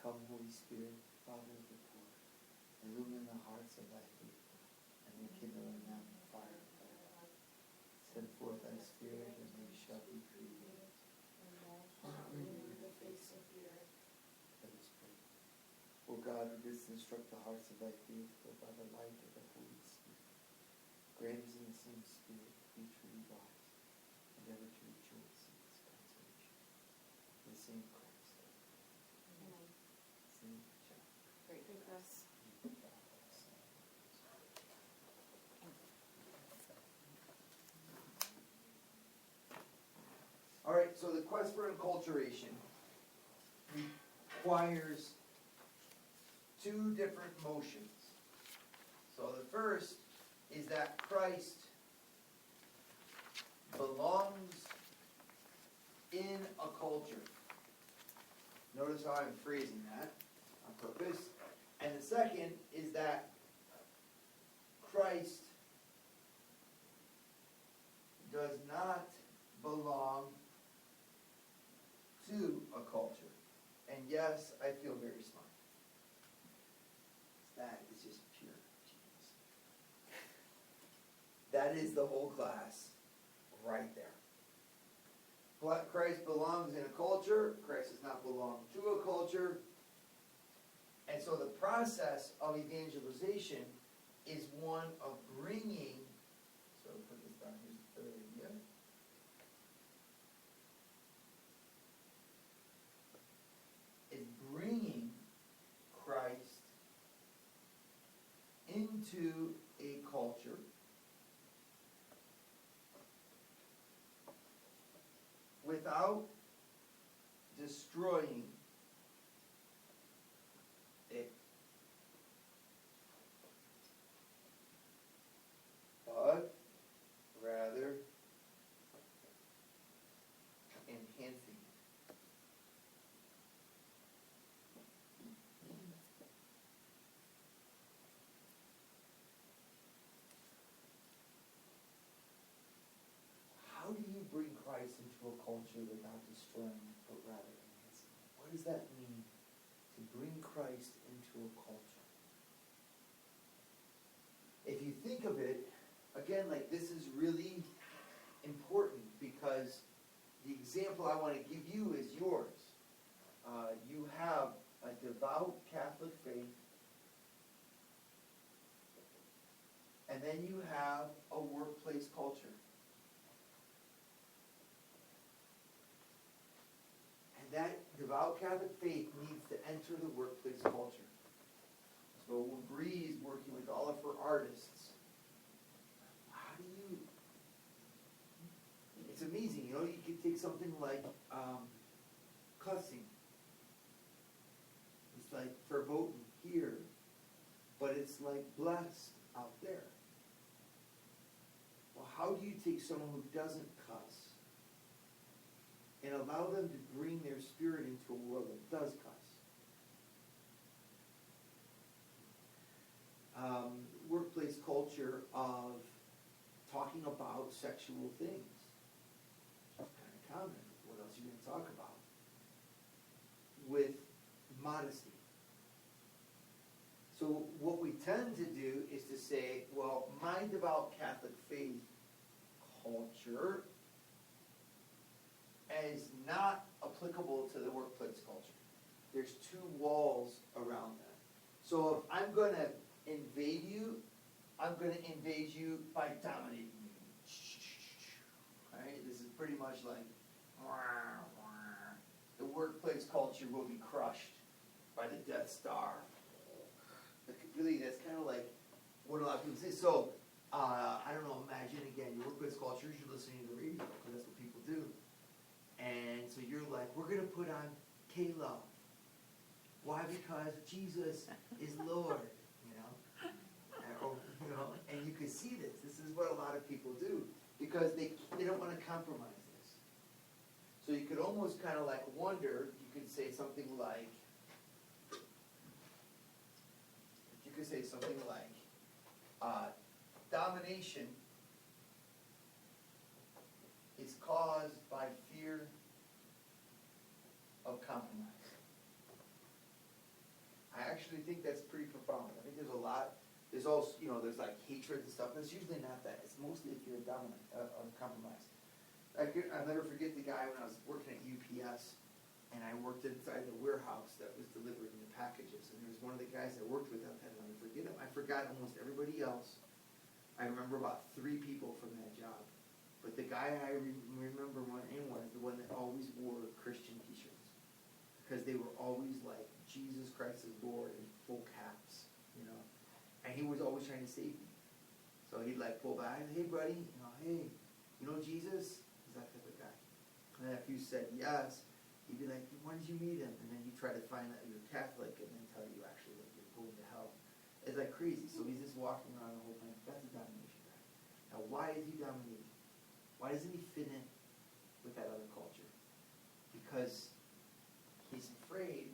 Come, Holy Spirit, Father of the poor, illumine the hearts of thy faithful, and rekindle in them the fire of thy love. Send forth thy Spirit, and they shall be created. Renew the face of the earth. Let us pray. O God, who didst instruct the hearts of thy faithful by the light of the Holy Spirit, grant us in the same Spirit to be truly wise, and ever to rejoice in his consolation. In the same Christ. Amen. Same John. Great big us. All right, so the quest for acculturation requires two different motions. So the first is that Christ belongs in a culture. Notice how I'm phrasing that on purpose. And the second is that Christ does not belong to a culture. And yes, I feel very smart. That is just pure genius. That is the whole class right there. But Christ belongs in a culture. Christ does not belong to a culture. And so the process of evangelization is one of bringing, so I'll put this down, here's the third idea. Is bringing Christ into a culture without destroying it, but rather enhancing it. How do you bring Christ into a culture without destroying it, but rather enhancing it? What does that mean, to bring Christ into a culture? If you think of it, again, like this is really important because the example I want to give you is yours. You have a devout Catholic faith, and then you have a workplace culture. And that devout Catholic faith needs to enter the workplace culture. So when Bree's working with all of her artists, how do you... It's amazing, you know, you could take something like cussing. It's like verboten here, but it's like blessed out there. Well, how do you take someone who doesn't cuss and allow them to bring their spirit into a world that does cuss? Workplace culture of talking about sexual things. It's kind of common. What else are you going to talk about? With modesty. So what we tend to do is to say, well, my devout Catholic faith culture is not applicable to the workplace culture. There's two walls around that. So if I'm going to invade you, I'm going to invade you by dominating you. Right? This is pretty much like, the workplace culture will be crushed by the Death Star. Really, that's kind of like what a lot of people say. So, I don't know, imagine again, your workplace culture, you're listening to the radio, because that's what people do. And so you're like, we're going to put on K-Love. Why? Because Jesus is Lord, you know? And you can see this. This is what a lot of people do, because they don't want to compromise this. So you could almost kind of like wonder, you could say something like, domination is caused by fear of compromise. I actually think that's pretty profound. I think there's a lot, there's also, there's like hatred and stuff, but it's usually not that. It's mostly if you're dominant, compromised. I'll never forget the guy when I was working at UPS, and I worked inside the warehouse that was delivering the packages, and there was one of the guys I worked with, I'll never forget him. I forgot almost everybody else. I remember about 3 people from that job. But the guy I remember was the one that always wore Christian t-shirts. Because they were always like, Jesus Christ is Lord in full caps, And he was always trying to save me. So he'd like pull back, hey buddy, hey, Jesus? He's that type of guy. And then if you said yes, he'd be like, when did you meet him? And then you try to find that you're Catholic and then tell you actually that you're going to hell. It's like crazy. So he's just walking around the whole time. That's a domination guy. Now why is he dominating? Why doesn't he fit in with that other culture? Because he's afraid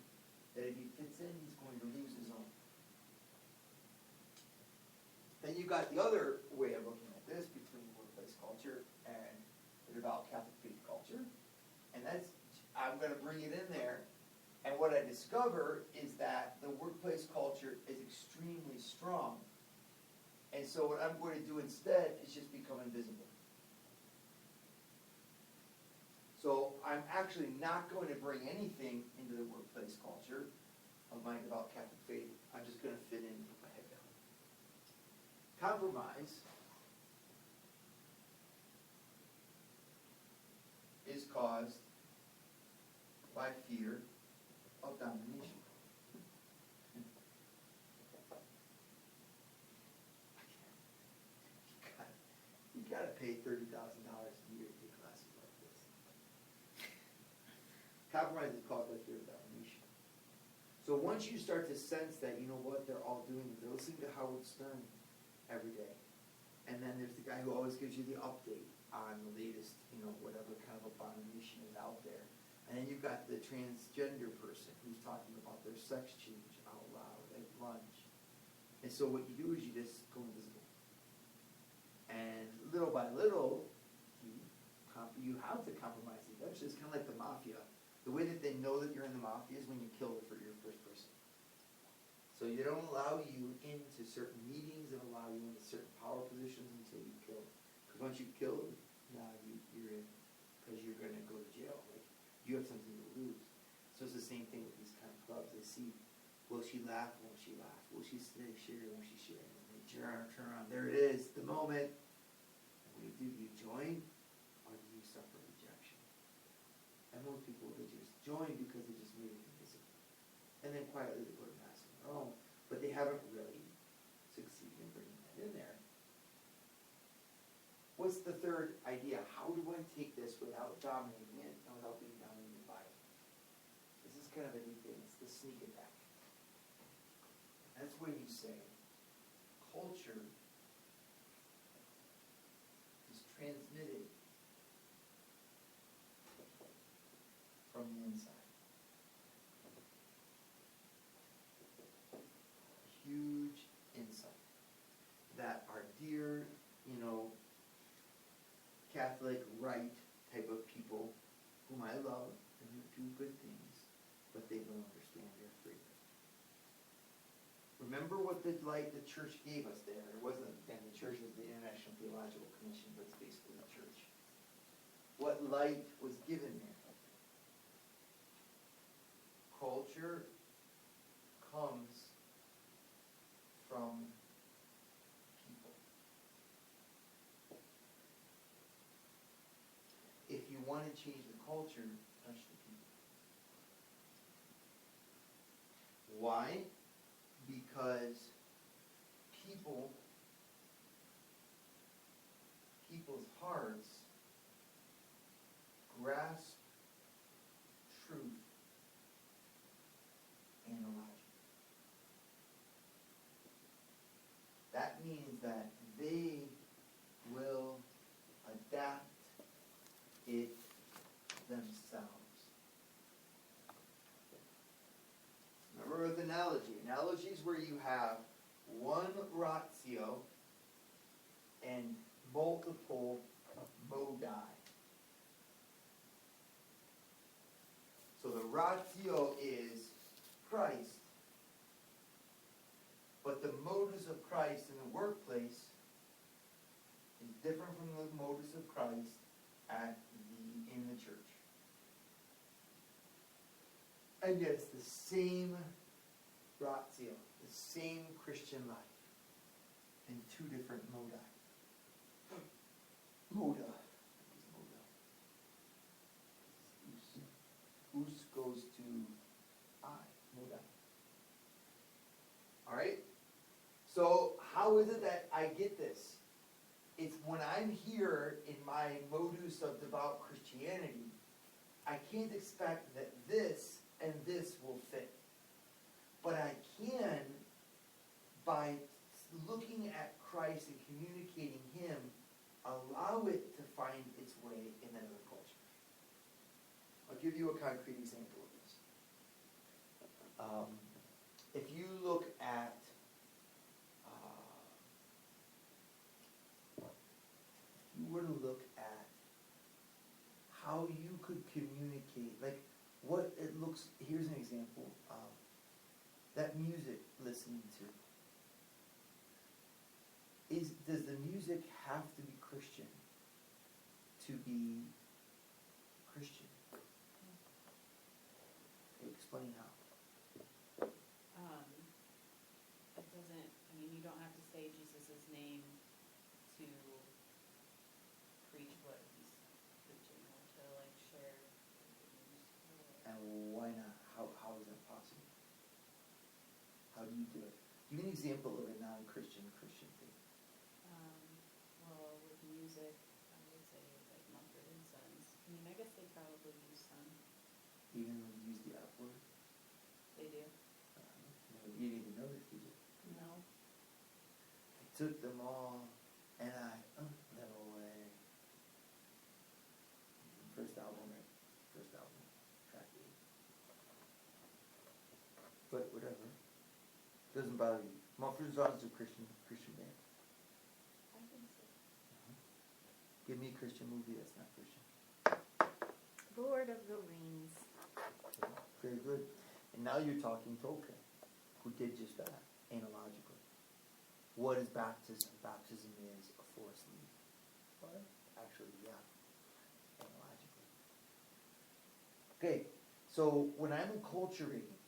that if he fits in, he's going to lose his own. Then you got the other way of looking at this between workplace culture and the devout Catholic faith culture. And that's, I'm going to bring it in there. And what I discover is that the workplace culture is extremely strong. And so what I'm going to do instead is just become invisible. So I'm actually not going to bring anything into the workplace culture of my devout Catholic faith. I'm just going to fit in with my head down. Compromise is caused by fear of domination. You got to pay $30,000 a year to take classes like this. Compromise is caused by fear of domination. So once you start to sense that, what they're all doing, they're listening to Howard Stern every day. And then there's the guy who always gives you the update on the latest, whatever kind of abomination is out there. And then you've got the transgender person who's talking about their sex change out loud at lunch. And so what you do is you just go invisible. And little by little, you have to compromise eventually. It's kind of like the mafia. The way that they know that you're in the mafia is when you kill your first person. So you don't allow you into certain meetings and allow you into certain power positions until you kill. Because once you've killed, now you're in. Because you're going to go to jail. Like, you have something to lose. So it's the same thing with these kind of clubs. They see, will she laugh? Won't she laugh? Will she share? Won't she share? And they turn around. There it is, the moment. And what do? You join or do you suffer rejection? And most people, they just join because they just made it invisible. And then quietly they go to mass on their own. But they haven't really succeeded in bringing that in there. What's the third idea? How do I take this without dominating it and without being dominated by it? This is kind of a new thing. It's the sneak attack. That's when you say culture is transmitted from the inside. Huge insight that our dear, Catholic, right type of people, whom I love and who do good things, but they don't understand their freedom. Remember what the light the church gave us there. It wasn't, and the church is the International Theological Commission, but it's basically the church. What light was given there? Culture comes from people. If you want to change the culture, touch the people. Why? Because people's hearts grasp truth and logic. That means that they will adapt it themselves. Remember with analogy. Analogy is where you have one ratio and multiple modi. So the ratio is Christ But the modus of Christ in the workplace is different from the modus of Christ in the church. And yet it's the same ratio, the same Christian life in two different modi. Moda. Us goes to I. Moda. Alright? So how is it that I get this? It's when I'm here in my modus of devout Christianity, I can't expect that this and this will fit. But I can, by looking at Christ and communicating Him, allow it to find its way in another culture. I'll give you a concrete example of this. If you look at if you were to look at how you could communicate, like what it looks, here's an example. That music listening to. Does the music have to be Christian to be Christian? Explain how. It doesn't, I mean, you don't have to say Jesus' name to preach what he's preaching or to like share the news. And why not? How is that possible? How do you do it? Give me an example of a non-Christian Christian thing. Well, with music, I would say like Mumford and Sons. I mean, I guess they probably use some. Even when you use the F word? They do. You didn't even know this, did you? No. I took them all and I them away. First album, track 8. But whatever. Doesn't bother you. Mumford & Sons is a Christian band. I think so. Give me a Christian movie that's not Christian. Lord of the Rings. Very good. And now you're talking to Tolkien, who did just that, analogically. What is baptism? Baptism is a forest leaf. What? Actually, yeah. Analogically. Okay, so when I'm enculturating,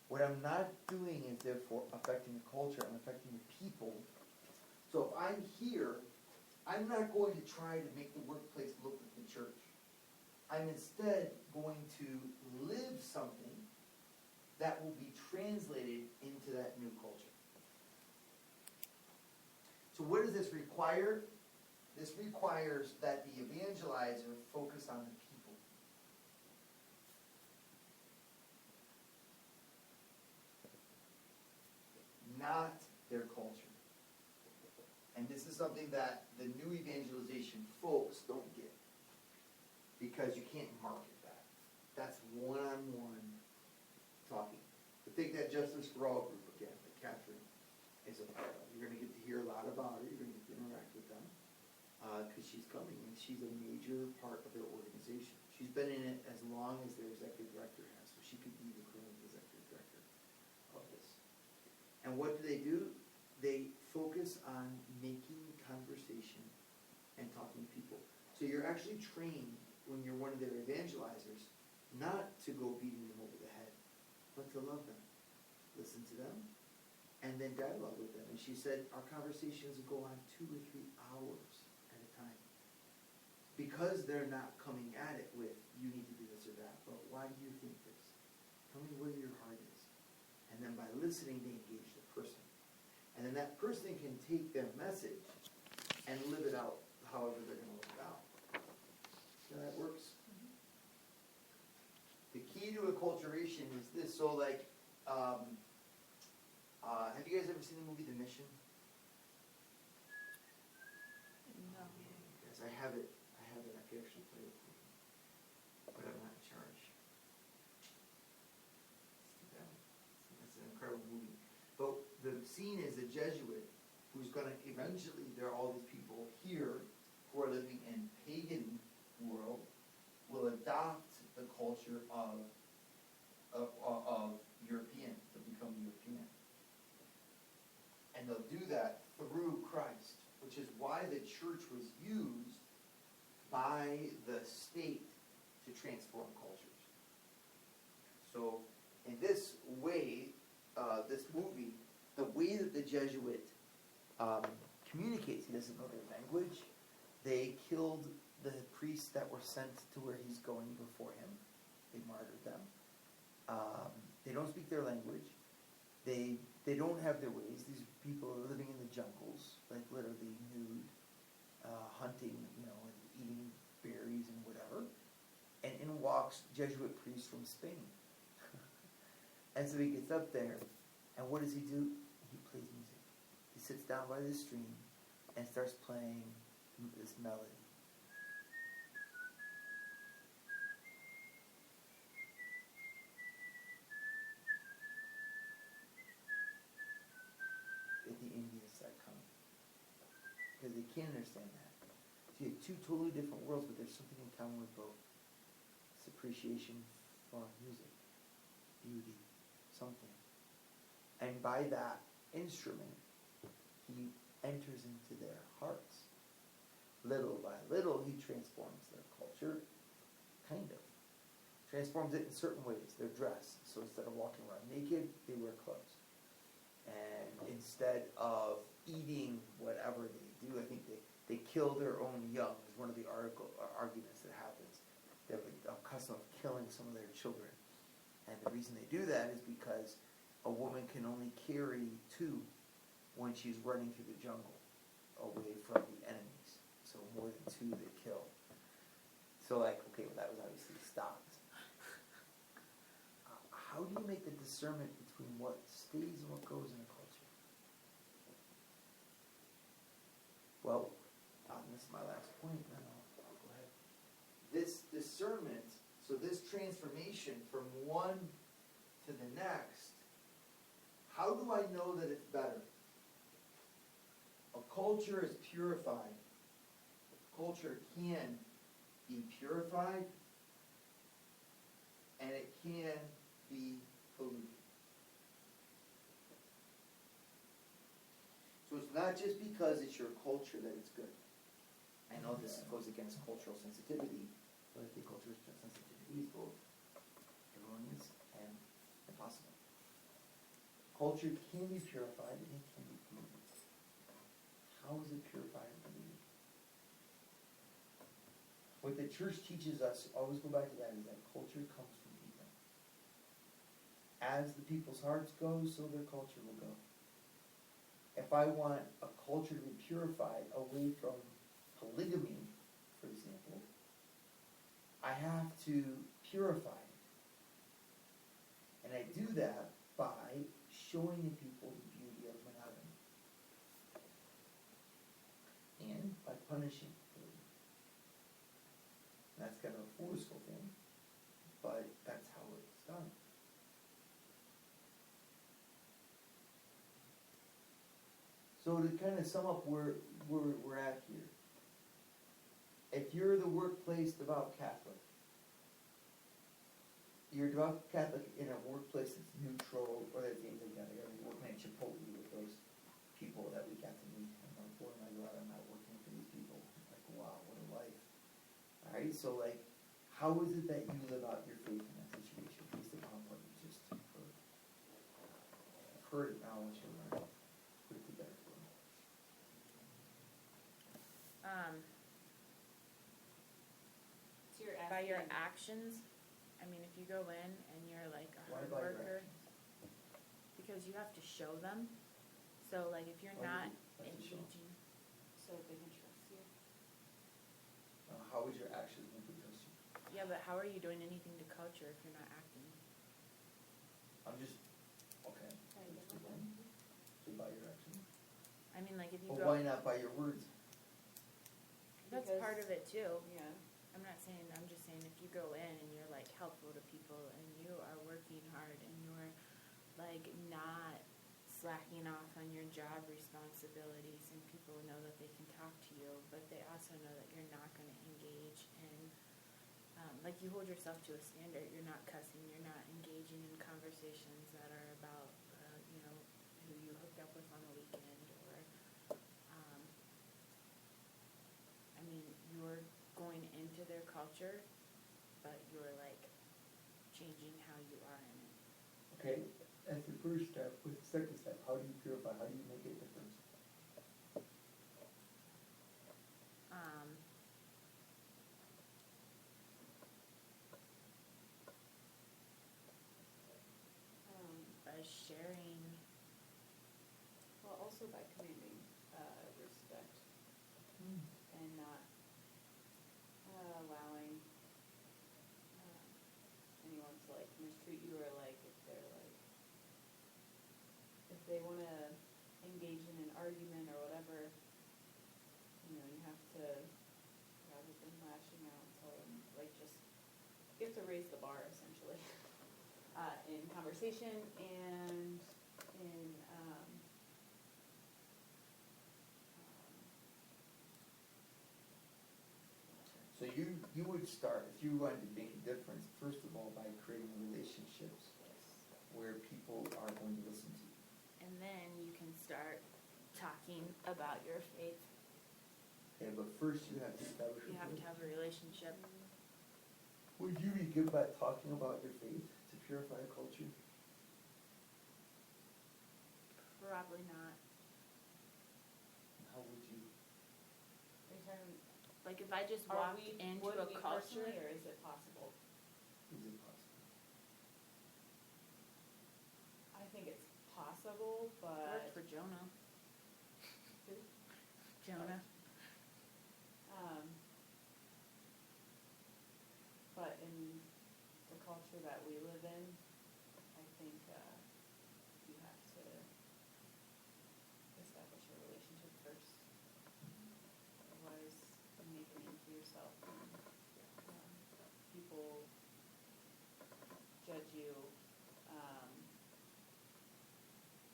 what I'm not doing is therefore affecting the culture, I'm affecting the people. So if I'm here, I'm not going to try to make the workplace look like the church. I'm instead going to live something that will be translated into that new culture. So what does this require? This requires that the evangelizer focus on the people. Not their culture. And this is something that the new evangelization folks don't get. Because you can't market that. That's one-on-one talking. But take that Justice for All group again that Catherine is a part of. You're going to get to hear a lot about her. You're going to get to interact with them. Because she's coming and she's a major part of their organization. She's been in it as long as their executive director has. So she could be the current executive director of this. And what do? They focus on making conversation and talking to people. So you're actually trained when you're one of their evangelizers, not to go beating them over the head, but to love them, listen to them, and then dialogue with them. And she said, our conversations go on 2 or 3 hours at a time. Because they're not coming at it with, you need to do this or that, but why do you think this? Tell me where your heart is. And then by listening, they engage the person. And then that person can take their message and live it out however they're going to live it out. So that works. The key to acculturation is this. So like, have you guys ever seen the movie The Mission? No. Yes, I have it. I could actually play it for you. But I'm not in charge. It's an incredible movie. But the scene is a Jesuit who's going to eventually, there are all these people here who are living in pagan world, will adopt the culture of European, to become European. And they'll do that through Christ, which is why the church was used by the state to transform cultures. So in this way, this movie, the way that the Jesuit communicates, he doesn't know their language. They killed the priests that were sent to where he's going before him. They martyred them. They don't speak their language. They don't have their ways. These people are living in the jungles, like literally nude, hunting, and eating berries and whatever. And in walks Jesuit priest from Spain. And so he gets up there, and what does he do? He plays music. He sits down by the stream and starts playing this melody. The Indians that come, because they can't understand that. So you have two totally different worlds, but there's something in common with both. It's appreciation for music, beauty, something. And by that instrument, he enters into their hearts. Little by little, he transforms their culture, kind of. Transforms it in certain ways. Their dress. So instead of walking around naked, they wear clothes. And instead of eating whatever they do, I think they kill their own young is one of the arguments that happens. They have a custom of killing some of their children. And the reason they do that is because a woman can only carry 2 when she's running through the jungle away from the enemies. So more than 2 they kill. So that was obviously stopped. How do you make the discernment between what stays and what goes in a culture? Well, this is my last point, and then I'll go ahead. This discernment, so this transformation from one to the next, how do I know that it's better? A culture is purified. A culture can be purified, and it can be polluted. So it's not just because it's your culture that it's good. I know this goes against cultural sensitivity, but I think cultural sensitivity is both erroneous and impossible. Culture can be purified and it can be polluted. How is it purified and polluted? What the church teaches us, always go back to that, is that culture comes from people. As the people's hearts go, so their culture will go. If I want a culture to be purified away from polygamy, for example, I have to purify it. And I do that by showing the people the beauty of monogamy. And by punishing polygamy. That's kind of a forceful thing, but that's how it's done. So to kind of sum up where we're at here, if you're the workplace devout Catholic, you're devout Catholic in a workplace that's neutral, or that means you're working at Chipotle with those people that we got to meet. I'm like, boy, my God, I'm not working for these people. Like, wow, what a life. All right, so how is it that you live out your faith in that situation based upon what you just heard? I've heard it now, once you learn it. Put it together for me. So you're By your asking, actions, I mean, if you go in and you're like a Why hard by your worker, actions? because you have to show them. So like if you're Why not do you have to show 'em? engaging, so they can trust you. How would your actions make them trust you? yeah, but how are you doing anything to culture if you're not acting? I'm just, okay. Right, That's yeah. good then. So by your actions. I mean, like if you But go, why not by your words? that's Because- part of it too. Yeah. I'm not saying, I'm just saying if you go in and you're like helpful to people and you are working hard and you're like not slacking off on your job responsibilities and people know that they can talk to you, but they also know that you're not going to engage in, like you hold yourself to a standard, you're not cussing, you're not engaging in conversations that are about, who you hooked up with on the weekend, or, I mean, you're going into their culture, but you're like changing how you are in it. Okay, that's the first step. What's the second step? How do you purify? How do you make a difference? By sharing, Well, also by commanding respect and not allowing anyone to like mistreat you, or like if they're like, if they want to engage in an argument or whatever, you know, you have to, rather than lashing out, tell them, like, just, you have to raise the bar essentially in conversation and in So you would start, if you wanted to make a difference, first of all, by creating relationships where people are going to listen to you. and then you can start talking about your faith. Okay, but first you have to establish You have to have a relationship. Would you be good by talking about your faith to purify a culture? Probably not. How would you? Like if I just Are walked we, into would a we culture, personally, or is it possible? Is it possible? I think it's possible, worked but for Jonah. Jonah. but in the culture that we live in, I think you have to establish a relationship first. Otherwise, you make a name for yourself. People judge you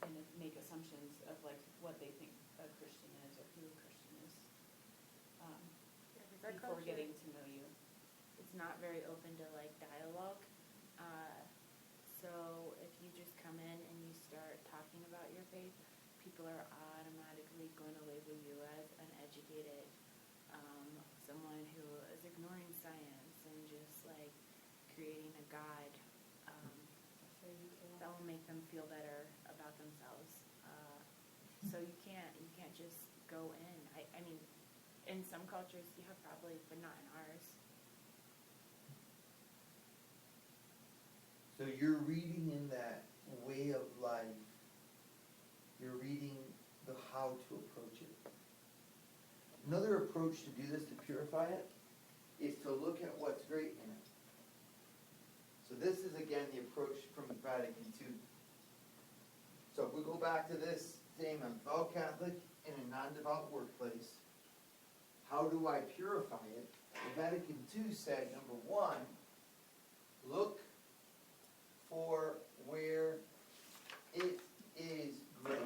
and make assumptions of like what they think a Christian is or who a Christian is Our before culture, getting to know you. it's not very open to like dialogue. So if you just come in and you start talking about your faith, people are automatically going to label you as uneducated, someone who is ignoring science and just like creating a god that will make them feel better about themselves. So you can't just go in. I mean, in some cultures you have probably, but not in ours. So you're reading in that way of life, you're reading the how to approach it. Another approach to do this, to purify it, is to look at what's great in it. So this is again the approach from Vatican II. So if we go back to this thing, I'm devout Catholic in a non-devout workplace, how do I purify it? The Vatican II said, number one, look for where it is great.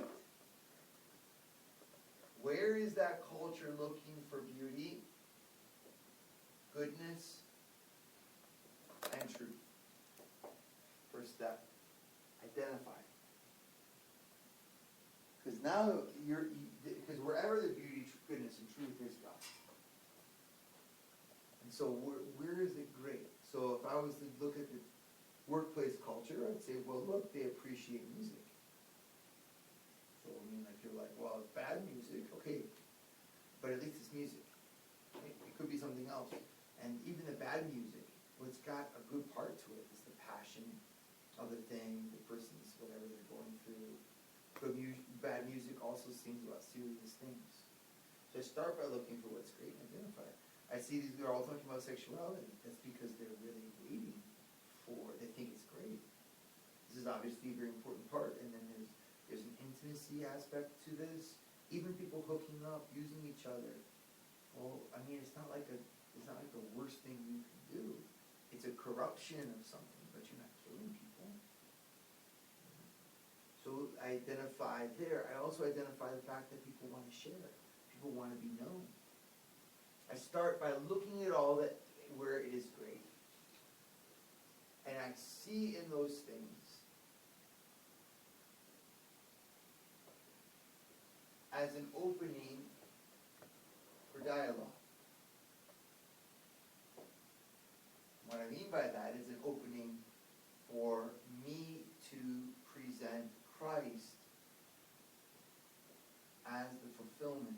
Where is that culture looking for beauty, goodness, and truth? First step, identify. Because now because wherever the beauty, goodness, and truth is, God. And so where is it great? So if I was to look at the workplace culture, I'd say, well, look, they appreciate music. So I mean, like you're like, well, it's bad music, okay, but at least it's music. It could be something else. And even the bad music, what's got a good part to it is the passion of the thing, the person's whatever they're going through. Bad music also sings about serious things. So I start by looking for what's great and identify it. I see they're all talking about sexuality. That's because they're really waiting for, they think it's great. This is obviously a very important part. And then there's an intimacy aspect to this. Even people hooking up, using each other. Well, I mean, it's not like the worst thing you can do. It's a corruption of something, but you're not killing people. So I identify there. I also identify the fact that people want to share. People want to be known. I start by looking at all that where it is great. And I see in those things as an opening for dialogue. What I mean by that is an opening for me to present Christ as the fulfillment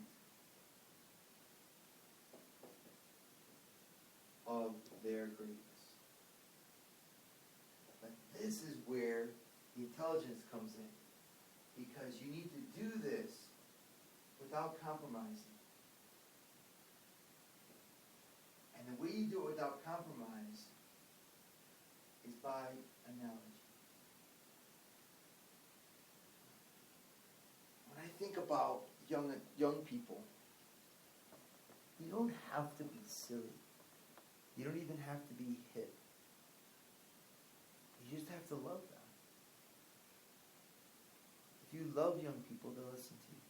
of their greatness. But this is where the intelligence comes in, because you need to do this without compromising. And the way you do it without compromise is by analogy. When I think about young people, you don't have to be silly. You don't even have to be hip. You just have to love them. If you love young people, they'll listen to you.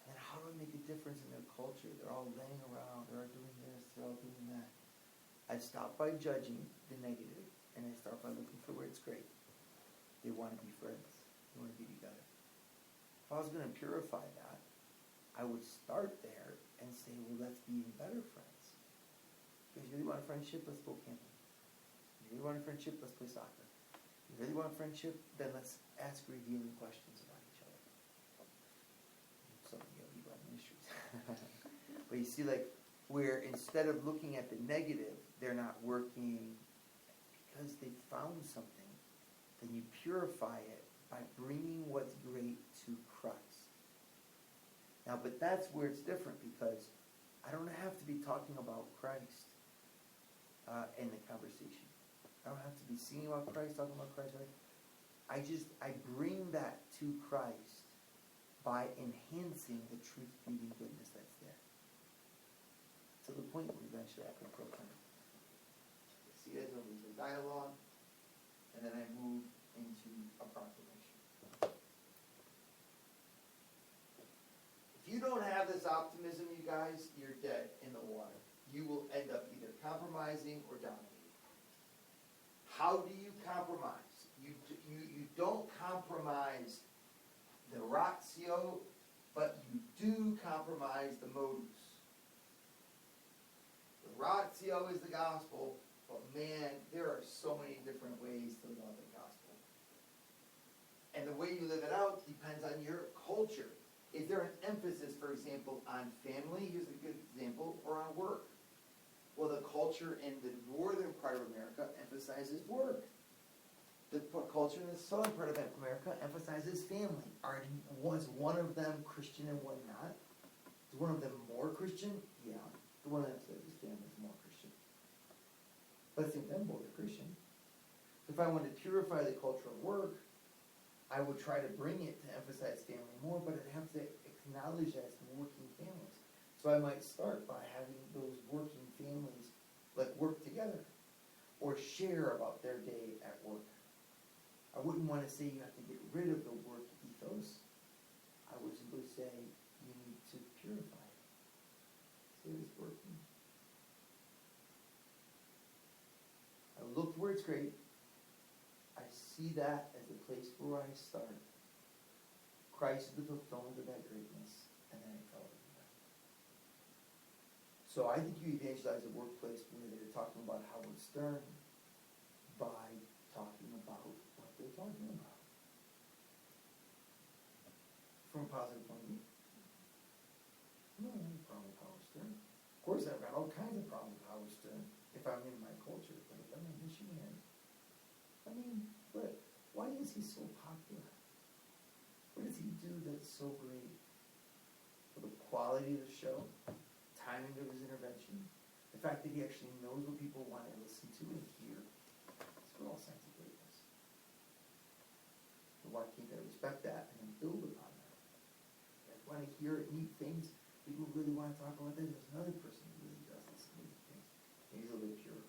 And how do I make a difference in their culture? They're all laying around, they're all doing this, they're all doing that. I stop by judging the negative, and I start by looking for where it's great. They want to be friends. They want to be together. If I was going to purify that, I would start there and say, well, let's be even better friends. If you really want a friendship, let's go camping. If you really want a friendship, let's play soccer. If you really want a friendship, then let's ask revealing questions about each other. Something you'll leave on ministries. But you see, like, where instead of looking at the negative, they're not working because they found something, then you purify it by bringing what's great to Christ. Now, but that's where it's different, because I don't have to be talking about Christ in the conversation. I don't have to be singing about Christ, talking about Christ, right? I bring that to Christ by enhancing the truth, beauty, and goodness that's there. To the point where eventually I can proclaim. See, as there's a dialogue, and then I move into a proclamation. If you don't have this optimism, you guys, you're dead in the water. You will end up either compromising or dominating. How do you compromise? You don't compromise the ratio, but you do compromise the modus. The ratio is the gospel, but man, there are so many different ways to love the gospel. And the way you live it out depends on your culture. Is there an emphasis, for example, on family? Here's a good example, or on work. Well, the culture in the northern part of America emphasizes work. The culture in the southern part of America emphasizes family. Was one of them Christian and one not? Is one of them more Christian? Yeah. The one that emphasizes family is more Christian. But I think them both are Christian. If I wanted to purify the culture of work, I would try to bring it to emphasize family more, but I'd have to acknowledge that it's working families. So I might start by having those working families like work together or share about their day at work. I wouldn't want to say you have to get rid of the work ethos. I would simply say you need to purify it. So it's working. I look where it's great. I see that as the place where I start. Christ is the fulfillment of that greatness, and then I follow that. So I think you evangelize a workplace where they're talking about Howard Stern by talking about what they're talking about. From a positive point of view. No, I don't have a problem with Howard Stern. Of course, I've got all kinds of problems with Howard Stern if I'm in my culture, but if I'm a missionary, but why is he so popular? What does he do that's so great? For the quality of the show, timing of his intervention, the fact that he actually knows what people want to listen to and hear. It's for all signs of greatness. So why can't I respect that and then build upon that? I want to hear neat things. People really want to talk about that. There's another person who really does this amazing things. And he's a little bit pure.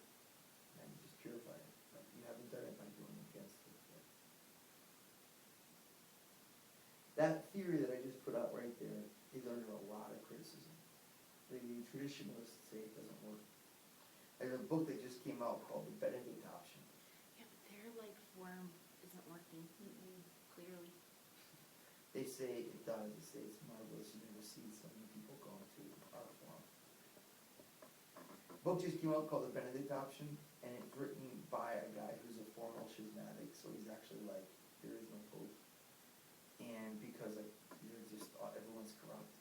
And you just purify it. But you haven't done it by going against it. That theory that I just put out right there is under a lot of criticism. The traditionalists say it doesn't work. There's a book that just came out called The Benedict Option. Yeah, but their form isn't working, clearly. They say it does. They say it's marvelous. You never see so many people going to our forum. Book just came out called The Benedict Option, and it's written by a guy who's a formal schismatic, so he's actually like, there is no pope. And because like, they're just, everyone's corrupt.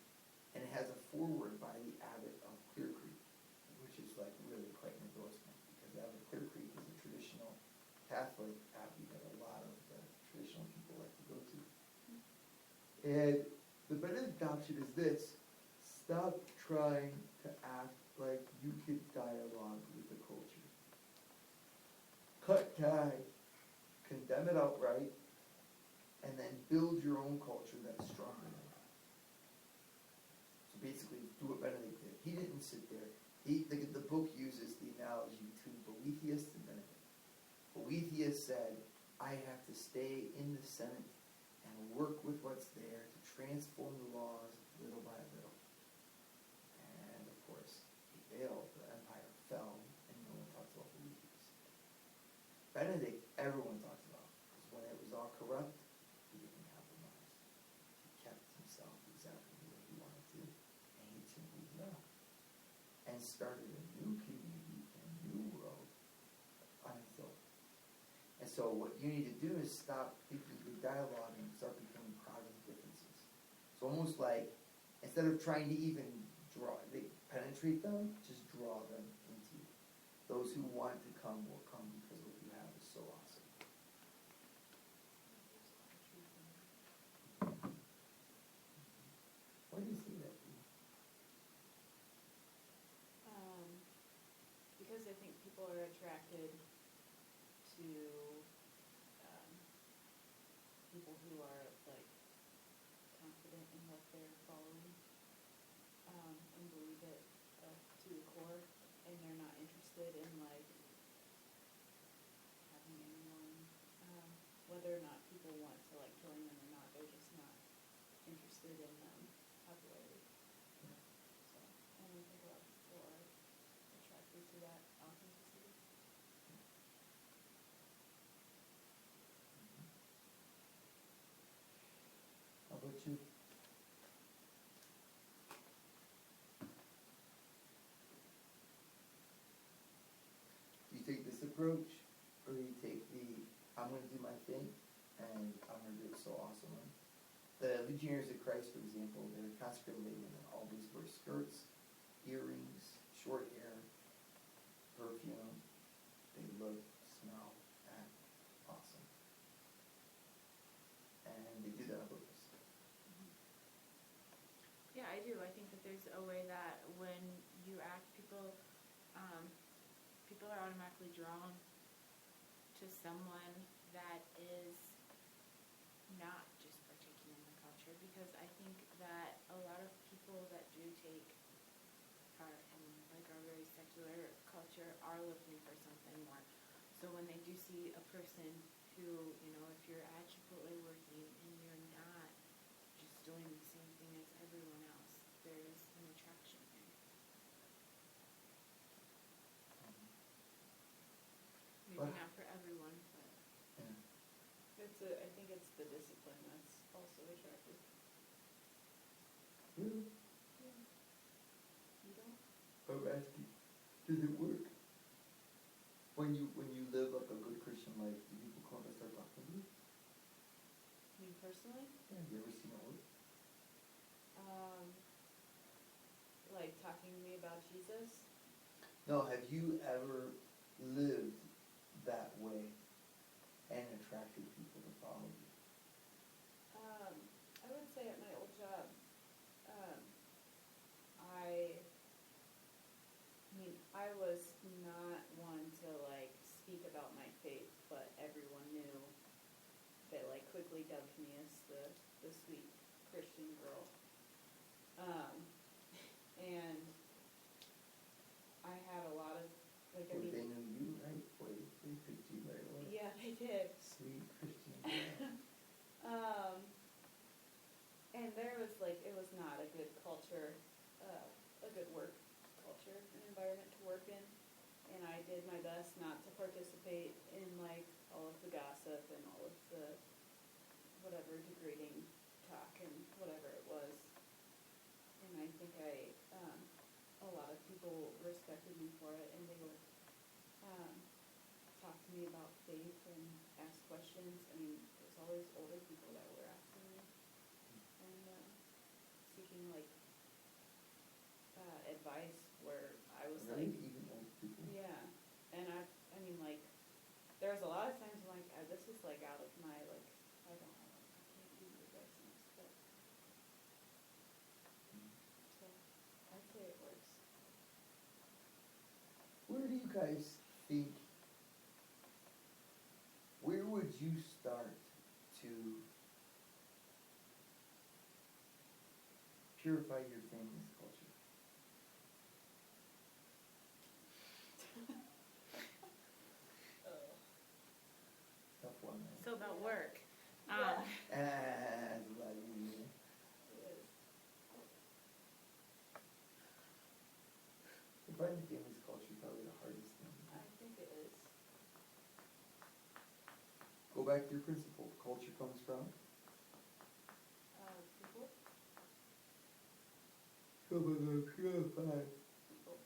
And it has a foreword by the abbot of Clear Creek, which is like really quite an endorsement, because the abbot of Clear Creek is a traditional Catholic abbey that a lot of the traditional people like to go to. And the Benedict Option is this: stop trying to act like you can dialogue with the culture. Cut ties, condemn it outright, and then build your own culture that's stronger than that. So basically, do what Benedict did. He didn't sit there. The book uses the analogy between Boethius and Benedict. Boethius said, I have to stay in the Senate and work with what's there to transform the laws little by little. And of course, he failed. The empire fell, and no one talks about Boethius. Benedict, everyone talks about, because when it was all corrupt, he didn't compromise. He kept himself exactly the way he wanted to, and he simply left and started a new community and a new world on its own. And so what you need to do is stop thinking you're dialoguing and start becoming proud of the differences. It's almost like, instead of trying to even penetrate them, just draw them into you. Those who want to come will come because what you have is so awesome. Why do you say that? Because I think people are attracted to people who are like confident in what they're following, and believe it to the core, and they're not interested in like having anyone, whether or not people want to like join them or not, they're just not interested in popularity. Yeah. So, and I think a lot of people are attracted to that authenticity. How about you? Do you take this approach, or do you take I'm going to do my thing, and I'm going to do it so awesomely? The Legionnaires of Christ, for example, they're consecrated lay women, always wear skirts, earrings, short hair, perfume. They look, smell, act awesome. And they do that on purpose. Yeah, I do. I think that there's a way that when you act, people are automatically drawn to someone that is not just partaking in the culture, because I think that a lot of people that do take part in like our very secular culture are looking for something more. So when they do see a person who, if you're at Chipotle working and you're not just doing the same thing as everyone else, there's an attraction there. Maybe But- not for everyone, but Yeah. I think it's the discipline that's also attractive. Really? Yeah. You don't? I'm asking, does it work? When you live like a good Christian life, do people come up and start talking to you? Me personally? Yeah, have you ever seen it work? Like talking to me about Jesus? No, have you ever lived that way and attracted people to follow you? I would say at my old job, I was not one to like speak about my faith, but everyone knew. They like quickly dubbed me as the sweet Christian girl. And I had a lot of like Well, they knew you, right? Boy, they picked you right away. yeah, they did. Sweet Christian girl. And there was like, it was not a good culture, a good work culture, an environment to work in. And I did my best not to participate in like all of the gossip and all of the whatever degrading talk and I think a lot of people respected me for it, and they would talk to me about faith and ask questions. I mean, there's always older people that were asking me and seeking like advice where I was Really? like, Even old people? yeah, and I mean like, there was a lot of times I'm like, this is like out of my like, I can't do your business, but so I'd say it works. Where do you guys think, where would you start to purify your family's culture? Tough one, man. So about work. Yeah. That's a lot easier. It is. Purifying the family's culture is probably the hardest thing. I think it is. Go back to your principle. Culture comes from? People. Purify. People.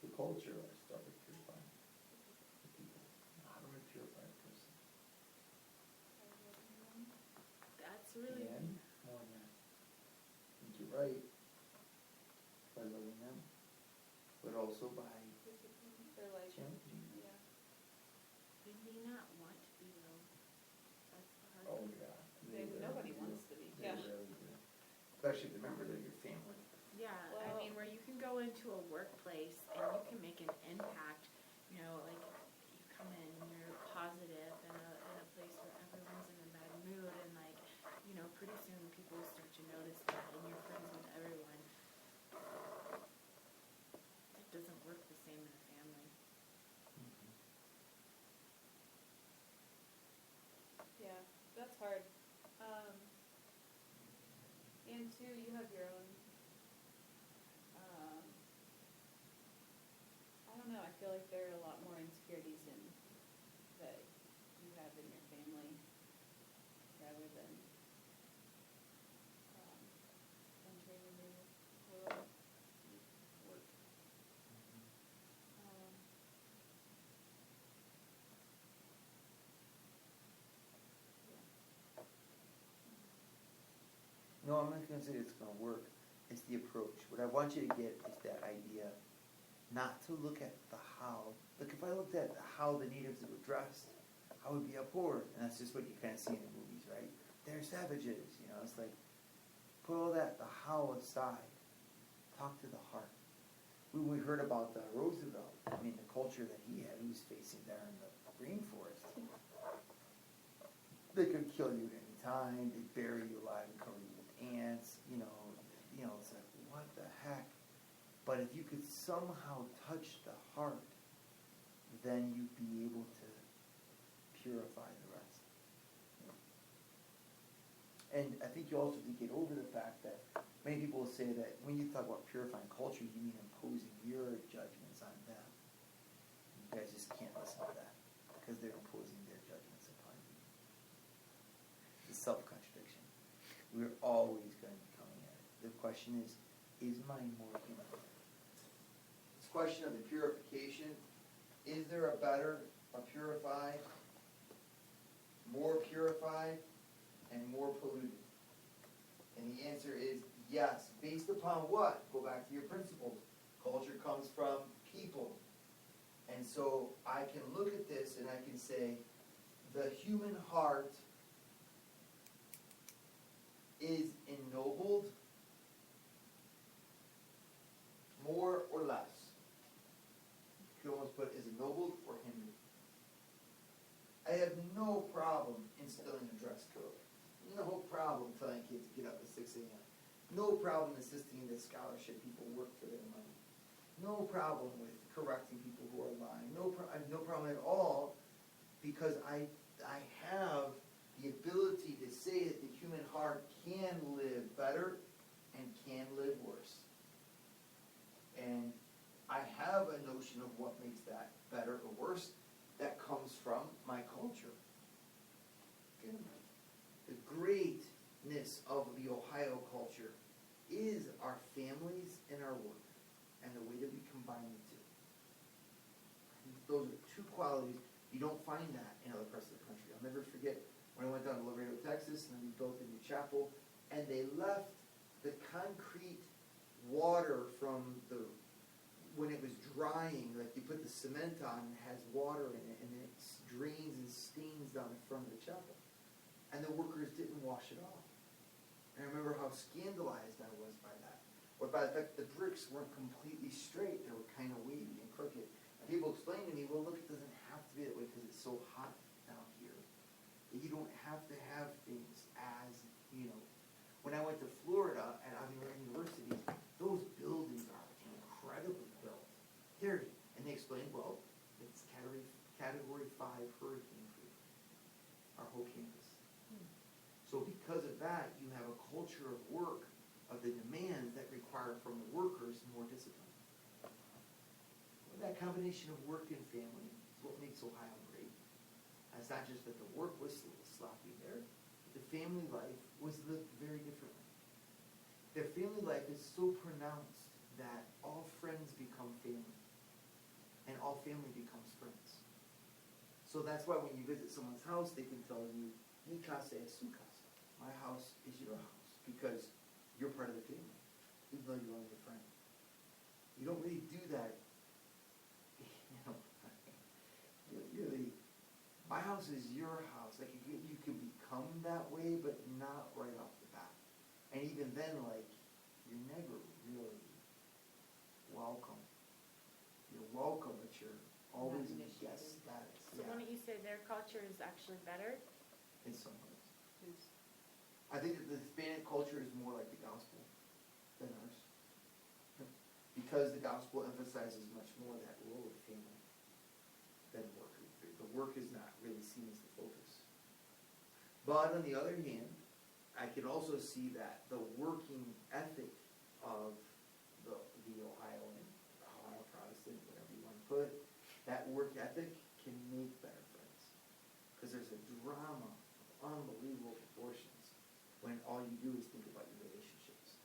The culture, I start with purifying the people. How do I purify a person? That's really. And more than that. I think you're right. By loving them, but also by Discipline. They're like, challenging them. yeah. They may not want to be though. That's the hard Oh part. yeah. Nobody do. wants to be. They Yeah. really do. Especially if they remember they're your family. Yeah, I Well- mean, where you can go into a workplace and you can make an impact, you know, like you come in and you're positive in a place where everyone's in a bad mood and like, you know, pretty soon people start to notice that and you're friends with everyone. It doesn't work the same in a family. Yeah, that's hard. And two, you have your own, I don't know, I feel like there are a lot more insecurities that you have in your family rather than entering a new world, work. No, I'm not going to say it's going to work. It's the approach. What I want you to get is that idea, not to look at the how. Like if I looked at how the natives were dressed, I would be abhorred. And that's just what you kind of see in the movies, right? They're savages, you know. It's like, put all that, the how aside. Talk to the heart. We heard about Roosevelt. I mean, the culture that he had, he was facing there in the rainforest. They could kill you at any time. They'd bury you alive and cover you with ants. You know, it's like, what the heck? But if you could somehow touch the heart, then you'd be able to purify the rest. And I think you also need to get over the fact that many people will say that when you talk about purifying culture, you mean imposing your judgments on them. You guys just can't listen to that because they're imposing their judgments upon you. It's a self-contradiction. We're always going to be coming at it. The question is mine more human? This question of the purification, is there a purified, more purified, and more polluted? And the answer is yes. Based upon what? Go back to your principles. Culture comes from people. And so I can look at this and I can say, the human heart is ennobled more or less. You could almost put is ennobled or hindered. I have no problem instilling a dress code. No problem telling kids to get up at 6 a.m. No problem insisting that scholarship people work for their money. No problem with correcting people who are lying. I have no problem at all because I have the ability to say that the human heart can live better and can live worse. And I have a notion of what makes that better or worse that comes from my culture. The greatness of the Ohio culture is our families and our work, and the way that we combine the two. Those are two qualities. You don't find that in other parts of the country. I'll never forget when I went down to Laredo, Texas, and we built a new chapel, and they left the concrete water from when it was drying, like you put the cement on, it has water in it, and it drains and stains down in front of the chapel. And the workers didn't wash it off. And I remember how scandalized I was by that. Or by the fact the bricks weren't completely straight, they were kind of wavy and crooked. And people explained to me, well, look, it doesn't have to be that way because it's so hot down here. You don't have to have things as, when I went to Florida at Ivy University, those buildings are incredibly built. And they explained, well, it's category 5 hurricane proof, our whole campus. So because of that, you have a culture of work, of the demands that require from the workers more discipline. Well, that combination of work and family is what makes Ohio great. And it's not just that the work was sloppy there, but the family life was lived very differently. Their family life is so pronounced that all friends become family, and all family becomes friends. So that's why when you visit someone's house, they can tell you, mi casa es su casa. My house is your house, because you're part of the family, even though you're only a friend. You don't really do that, really. My house is your house. Like you can become that way, but not right off the bat. And even then, you're never really welcome. You're welcome, but you're always in guest status. So why don't you say their culture is actually better? In some ways. I think that the Hispanic culture is more like the gospel than ours. Because the gospel emphasizes much more that role of family than work. The work is not really seen as the focus. But on the other hand, I can also see that the working ethic of the Ohioan, Ohio Protestant, whatever you want to put, that work ethic can make better friends. Because there's a drama of unbelievable proportions when all you do is think about your relationships.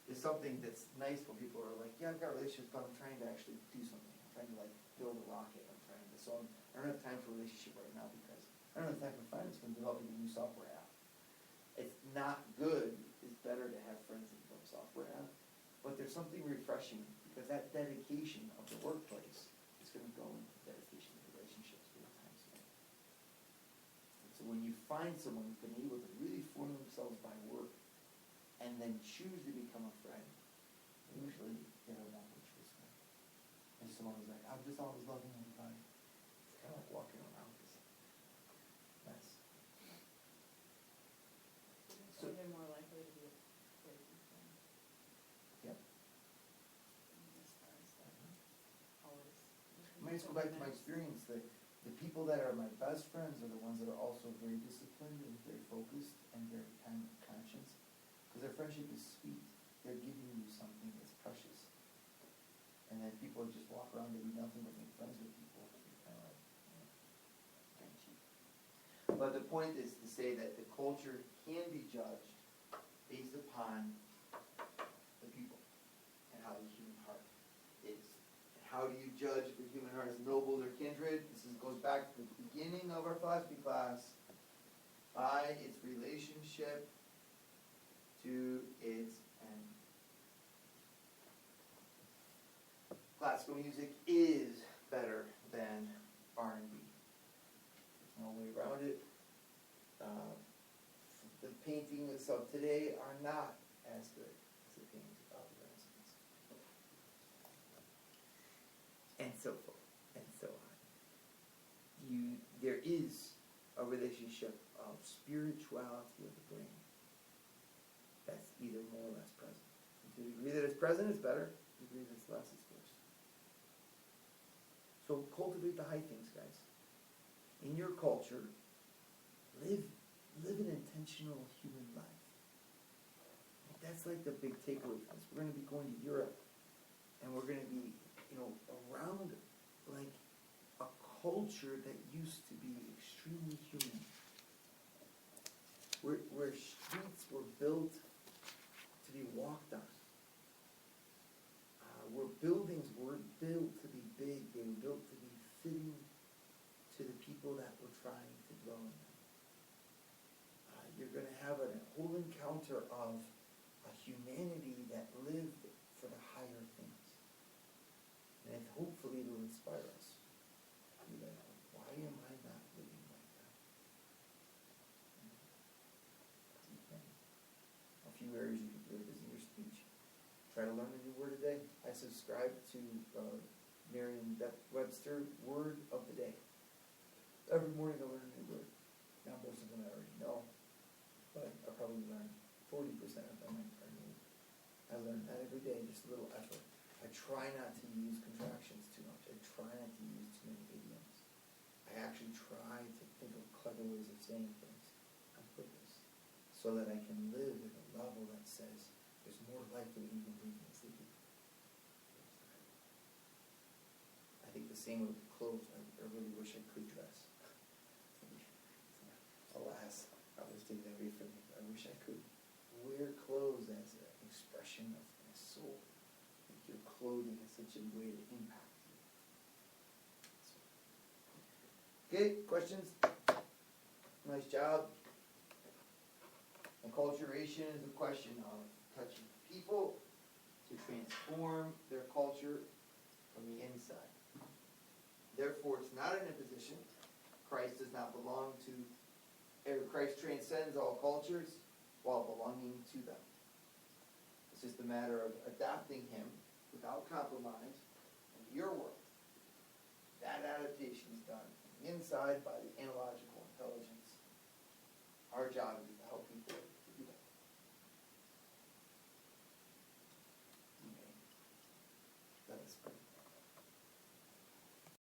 It's something that's nice when people are like, yeah, I've got relationships, but I'm trying to actually do something. I'm trying to build a rocket. I don't have time for a relationship right now because I don't have time for finance when developing a new software app. It's not good. It's better to have friends that develop software app. But there's something refreshing because that dedication of the workplace is going to go into dedication of relationships for the time spent. And so when you find someone who's been able to really form themselves by work and then choose to become a friend, usually they're a more virtuous friend. And someone who's like, I'm just always loving everybody. It's kind of like walking around this mess. So they're more likely to be a crazy friend. Yep. As far as that, always. I might just go back to my experience. The people that are my best friends are the ones that are also very disciplined and very focused and very kind of conscious. Because their friendship is sweet. They're giving you something that's precious. And then people just walk around and do nothing but make friends with people. You're kind of like, kind of cheap. But the point is to say that the culture can be judged based upon the people and how the human heart is. And how do you judge if the human heart is noble or kindred? Goes back to the beginning of our philosophy class, by its relationship to its end. Classical music is better than R&B. There's no way around it. The paintings of today are not as good as the paintings of the Renaissance. And so forth, and so on. There is a relationship of spirituality of the brain that's either more or less present. And to the degree that it's present, it's better. To the degree that it's less, it's worse. So cultivate the high things, guys. In your culture, live an intentional human life. That's like the big takeaway from this. We're going to be going to Europe, and we're going to be, around like a culture that used to be extremely human, where streets were built to be built to be big. They were built to be fitting to the people that were trying to dwell in them. You're going to have a whole encounter of a humanity that lived for the higher things. And hopefully it will inspire us. Be like, why am I not living like that? A few areas you can do this in your speech. Try to learn a new word a day. I subscribe to Merriam-Webster Word of the Day. Every morning I learn a new word. Now most of them I already know, but I probably learn 40% of them are new. I learn that every day, just a little effort. I try not to use contractions too much. I try not to use too many idioms. I actually try to think of clever ways of saying things on purpose so that I can live at a level that says there's more life than even breathing and sleeping. I think the same with clothes. I really wish I could dress. Alas, others take that away from me. I wish I could wear clothes as an expression of my soul. I think your clothing has such a way to impact you. Okay, questions? Nice job. Acculturation is a question of touching people to transform their culture from the inside. Therefore, it's not an imposition. Christ does not belong to, Christ transcends all cultures while belonging to them. It's just a matter of adapting him without compromise into your world. That adaptation is done from the inside by the analogical intelligence. Our job is